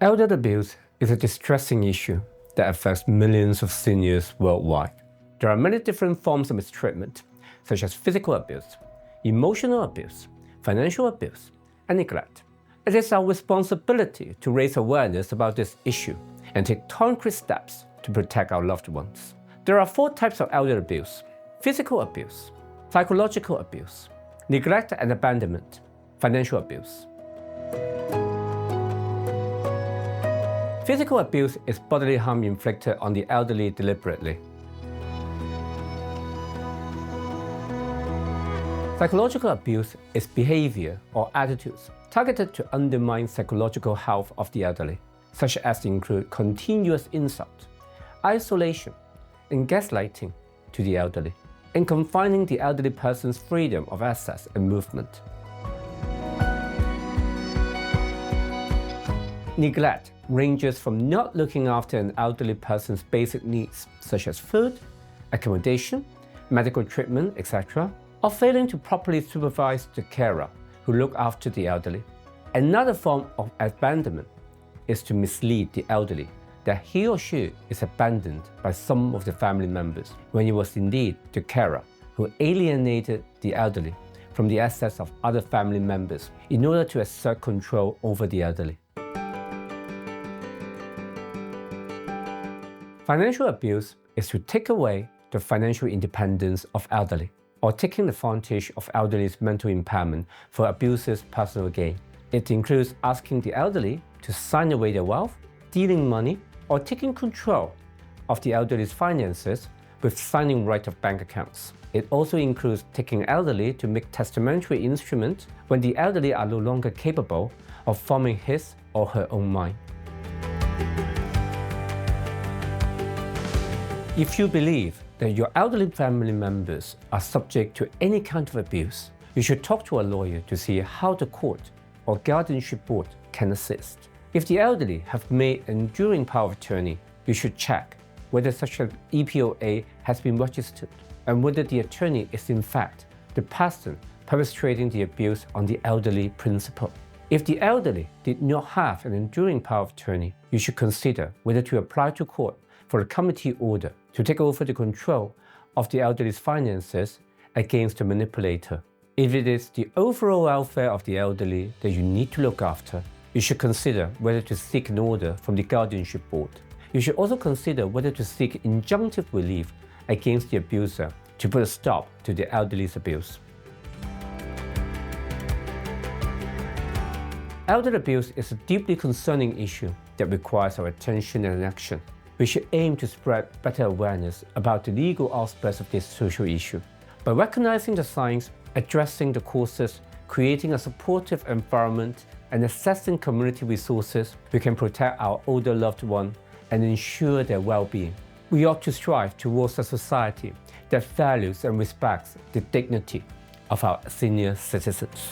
Elder abuse is a distressing issue that affects millions of seniors worldwide. There are many different forms of mistreatment, such as physical abuse, emotional abuse, financial abuse, and neglect. It is our responsibility to raise awareness about this issue and take concrete steps to protect our loved ones. There are 4 types of elder abuse: physical abuse, psychological abuse, neglect and abandonment, financial abuse. Physical abuse is bodily harm inflicted on the elderly deliberately. Psychological abuse is behavior or attitudes targeted to undermine psychological health of the elderly, such as include continuous insult, isolation, and gaslighting to the elderly, and confining the elderly person's freedom of access and movement. Neglect ranges from not looking after an elderly person's basic needs, such as food, accommodation, medical treatment, etc., or failing to properly supervise the carer who look after the elderly. Another form of abandonment is to mislead the elderly that he or she is abandoned by some of the family members, when it was indeed the carer who alienated the elderly from the assets of other family members in order to assert control over the elderly. Financial abuse is to take away the financial independence of elderly, or taking advantage of elderly's mental impairment for abuser's personal gain. It includes asking the elderly to sign away their wealth, stealing money, or taking control of the elderly's finances with signing right of bank accounts. It also includes taking elderly to make testamentary instruments when the elderly are no longer capable of forming his or her own mind. If you believe that your elderly family members are subject to any kind of abuse, you should talk to a lawyer to see how the court or guardianship board can assist. If the elderly have made an enduring power of attorney, you should check whether such an EPOA has been registered and whether the attorney is in fact the person perpetrating the abuse on the elderly principal. If the elderly did not have an enduring power of attorney, you should consider whether to apply to court for a committee order to take over the control of the elderly's finances against the manipulator. If it is the overall welfare of the elderly that you need to look after, you should consider whether to seek an order from the guardianship board. You should also consider whether to seek injunctive relief against the abuser to put a stop to the elderly's abuse. Elder abuse is a deeply concerning issue that requires our attention and action. We should aim to spread better awareness about the legal aspects of this social issue. By recognizing the signs, addressing the causes, creating a supportive environment, and assessing community resources, we can protect our older loved ones and ensure their well-being. We ought to strive towards a society that values and respects the dignity of our senior citizens.